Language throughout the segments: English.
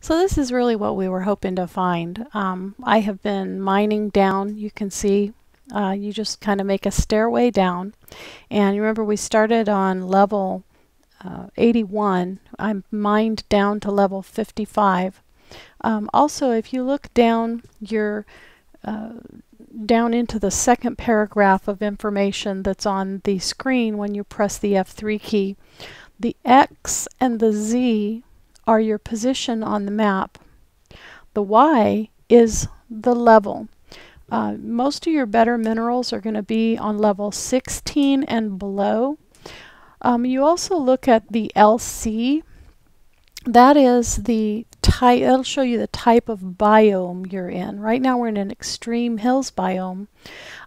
So this is really what we were hoping to find. I have been mining down. You can see you just kind of make a stairway down. And you remember we started on level 81. I mined down to level 55. Also, if you look down, you're down into the second paragraph of information that's on the screen when you press the F3 key. The X and the Z are your position on the map. The Y is the level. Most of your better minerals are going to be on level 16 and below. You also look at the LC. That is the type, it'll show you the type of biome you're in. Right now we're in an extreme hills biome.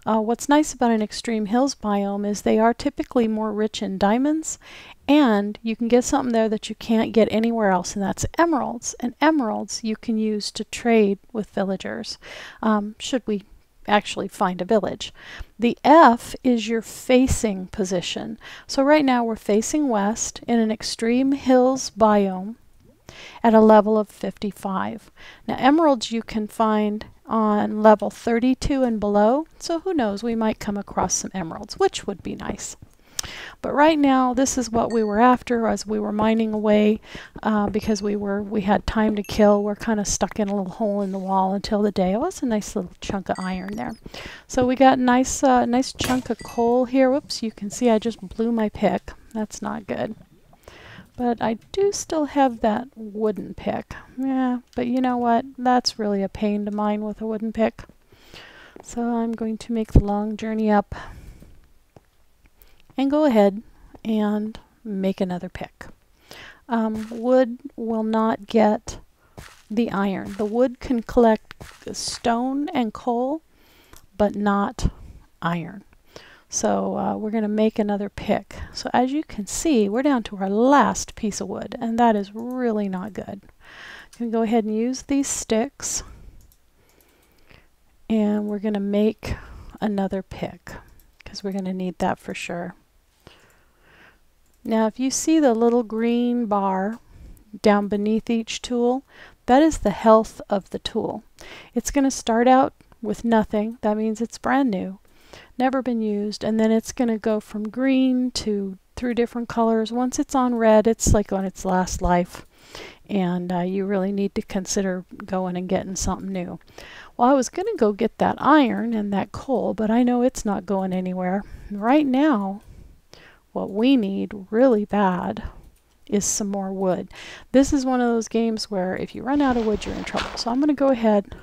What's nice about an extreme hills biome is they are typically more rich in diamonds, and you can get something there that you can't get anywhere else, and that's emeralds. And emeralds you can use to trade with villagers, should we actually find a village. The F is your facing position. So right now we're facing west in an extreme hills biome at a level of 55. Now emeralds you can find on level 32 and below, so who knows, we might come across some emeralds, which would be nice. But right now this is what we were after as we were mining away, because we had time to kill. We're kind of stuck in a little hole in the wall until the day. Oh, that's a nice little chunk of iron there. So we got nice chunk of coal here. Whoops, you can see I just blew my pick. That's not good. But I do still have that wooden pick. Yeah, but you know what? That's really a pain to mine with a wooden pick. So I'm going to make the long journey up and go ahead and make another pick. Wood will not get the iron. The wood can collect stone and coal, but not iron. So we're going to make another pick. So as you can see, we're down to our last piece of wood, and that is really not good. I'm going to go ahead and use these sticks, and we're going to make another pick because we're going to need that for sure. Now if you see the little green bar down beneath each tool, that is the health of the tool. It's going to start out with nothing. That means it's brand new, never been used, and then it's going to go from green to through different colors. Once it's on red, it's like on its last life, and you really need to consider going and getting something new. Well, I was going to go get that iron and that coal, but I know it's not going anywhere. Right now, what we need really bad is some more wood. This is one of those games where if you run out of wood, you're in trouble. So I'm going to go ahead,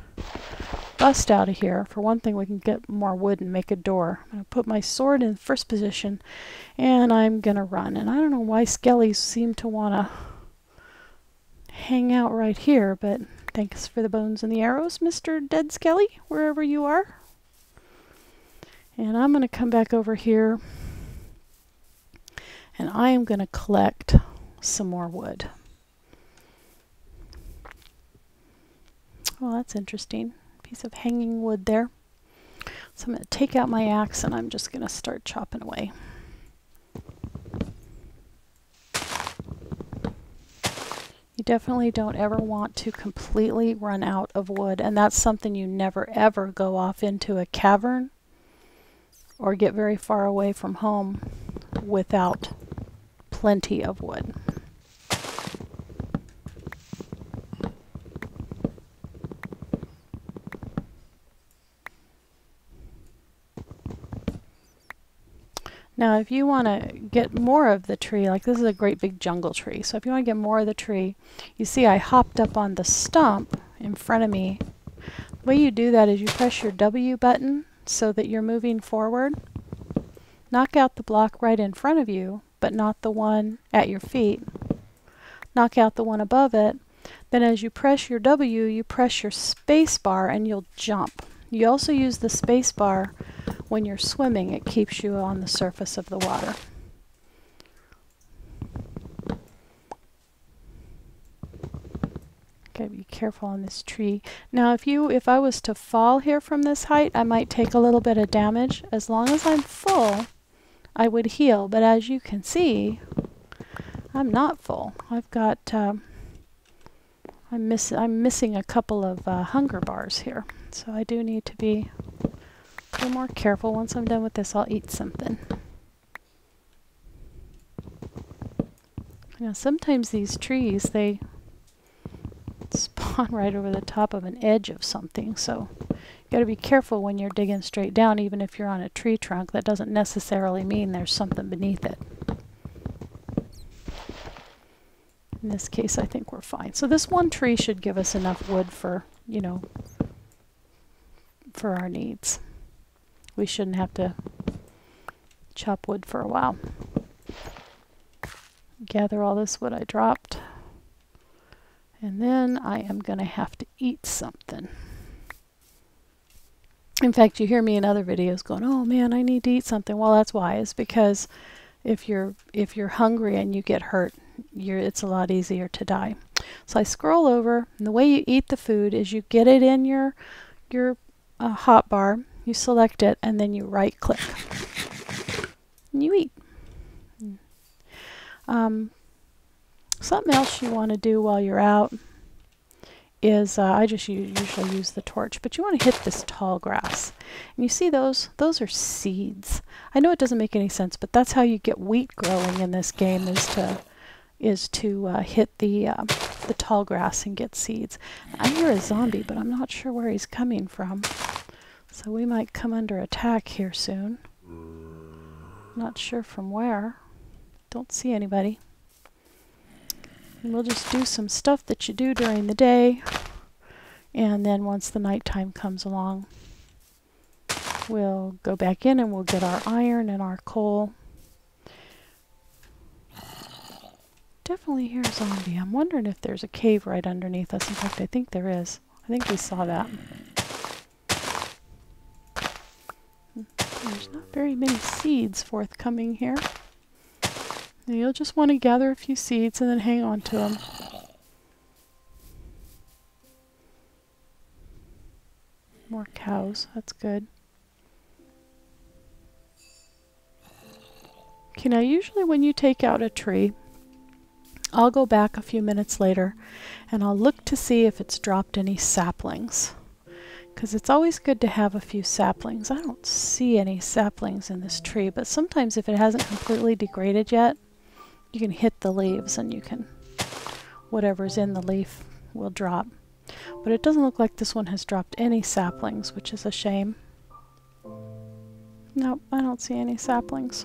bust out of here. For one thing, we can get more wood and make a door. I'm going to put my sword in first position, and I'm going to run. And I don't know why skellies seem to want to hang out right here, but thanks for the bones and the arrows, Mr. Dead Skelly, wherever you are. And I'm going to come back over here, and I am going to collect some more wood. Well, that's interesting. Piece of hanging wood there. So I'm going to take out my axe, and I'm just going to start chopping away. You definitely don't ever want to completely run out of wood, and that's something you never ever go off into a cavern or get very far away from home without plenty of wood. Now if you want to get more of the tree, like this is a great big jungle tree, so if you want to get more of the tree, you see I hopped up on the stump in front of me. The way you do that is you press your W button so that you're moving forward. Knock out the block right in front of you, but not the one at your feet. Knock out the one above it. Then as you press your W, you press your space bar and you'll jump. You also use the space bar when you're swimming. It keeps you on the surface of the water. Okay, be careful on this tree. Now if I was to fall here from this height, I might take a little bit of damage. As long as I'm full, I would heal, but as you can see, I'm not full. I've got I'm missing a couple of hunger bars here, so I do need to be a little more careful. Once I'm done with this, I'll eat something. Now, sometimes these trees, they spawn right over the top of an edge of something, so you got to be careful when you're digging straight down. Even if you're on a tree trunk, that doesn't necessarily mean there's something beneath it. In this case, I think we're fine. So this one tree should give us enough wood for, you know, for our needs. We shouldn't have to chop wood for a while. Gather all this wood I dropped. And then I am going to have to eat something. In fact, you hear me in other videos going, oh man, I need to eat something. Well, that's why. It's because if you're hungry and you get hurt, it's a lot easier to die. So I scroll over, and the way you eat the food is you get it in your hotbar, you select it, and then you right click. And you eat. Something else you want to do while you're out is, I just usually use the torch, but you want to hit this tall grass. And you see those are seeds. I know it doesn't make any sense, but that's how you get wheat growing in this game, is to hit the tall grass and get seeds. I hear a zombie, but I'm not sure where he's coming from. So we might come under attack here soon. Not sure from where. Don't see anybody. And we'll just do some stuff that you do during the day, and then once the nighttime comes along, we'll go back in and we'll get our iron and our coal. Definitely hear a zombie. I'm wondering if there's a cave right underneath us. In fact, I think there is. I think we saw that. There's not very many seeds forthcoming here. And you'll just want to gather a few seeds and then hang on to them. More cows. That's good. Okay, now usually when you take out a tree, I'll go back a few minutes later and I'll look to see if it's dropped any saplings. Because it's always good to have a few saplings. I don't see any saplings in this tree, but sometimes if it hasn't completely degraded yet, you can hit the leaves and you can, whatever's in the leaf will drop. But it doesn't look like this one has dropped any saplings, which is a shame. Nope, I don't see any saplings.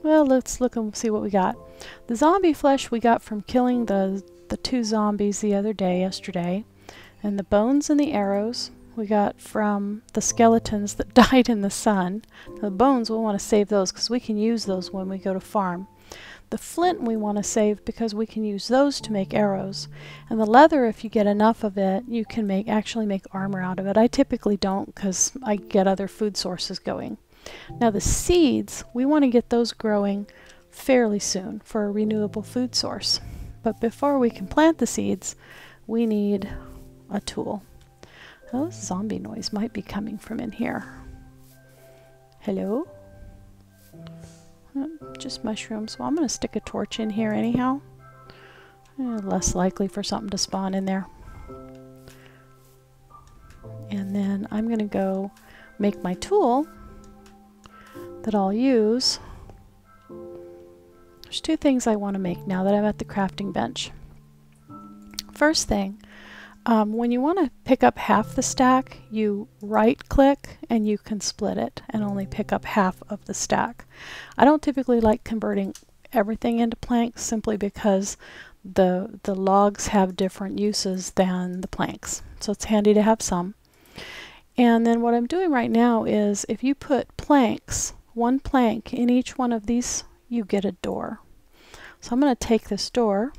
Well, let's look and see what we got. The zombie flesh we got from killing the two zombies the other day, yesterday. And the bones and the arrows we got from the skeletons that died in the sun. The bones, we'll want to save those because we can use those when we go to farm. The flint we want to save because we can use those to make arrows. And the leather, if you get enough of it, you can actually make armor out of it. I typically don't because I get other food sources going. Now the seeds, we want to get those growing fairly soon for a renewable food source. But before we can plant the seeds, we need a tool. Oh, zombie noise might be coming from in here. Hello? Just mushrooms. Well, I'm going to stick a torch in here anyhow. Less likely for something to spawn in there. And then I'm going to go make my tool that I'll use. There's two things I want to make now that I'm at the crafting bench. First thing, when you want to pick up half the stack, you right click and you can split it and only pick up half of the stack. I don't typically like converting everything into planks simply because the logs have different uses than the planks. So it's handy to have some. And then what I'm doing right now is if you put planks, one plank in each one of these, you get a door. So I'm going to take this door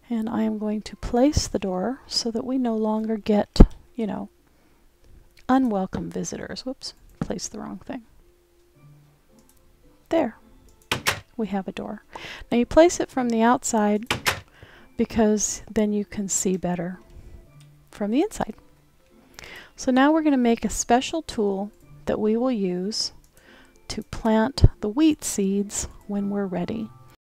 and I am going to place the door so that we no longer get, you know, unwelcome visitors. Whoops, placed the wrong thing. There, we have a door. Now you place it from the outside because then you can see better from the inside. So now we're going to make a special tool that we will use to plant the wheat seeds when we're ready.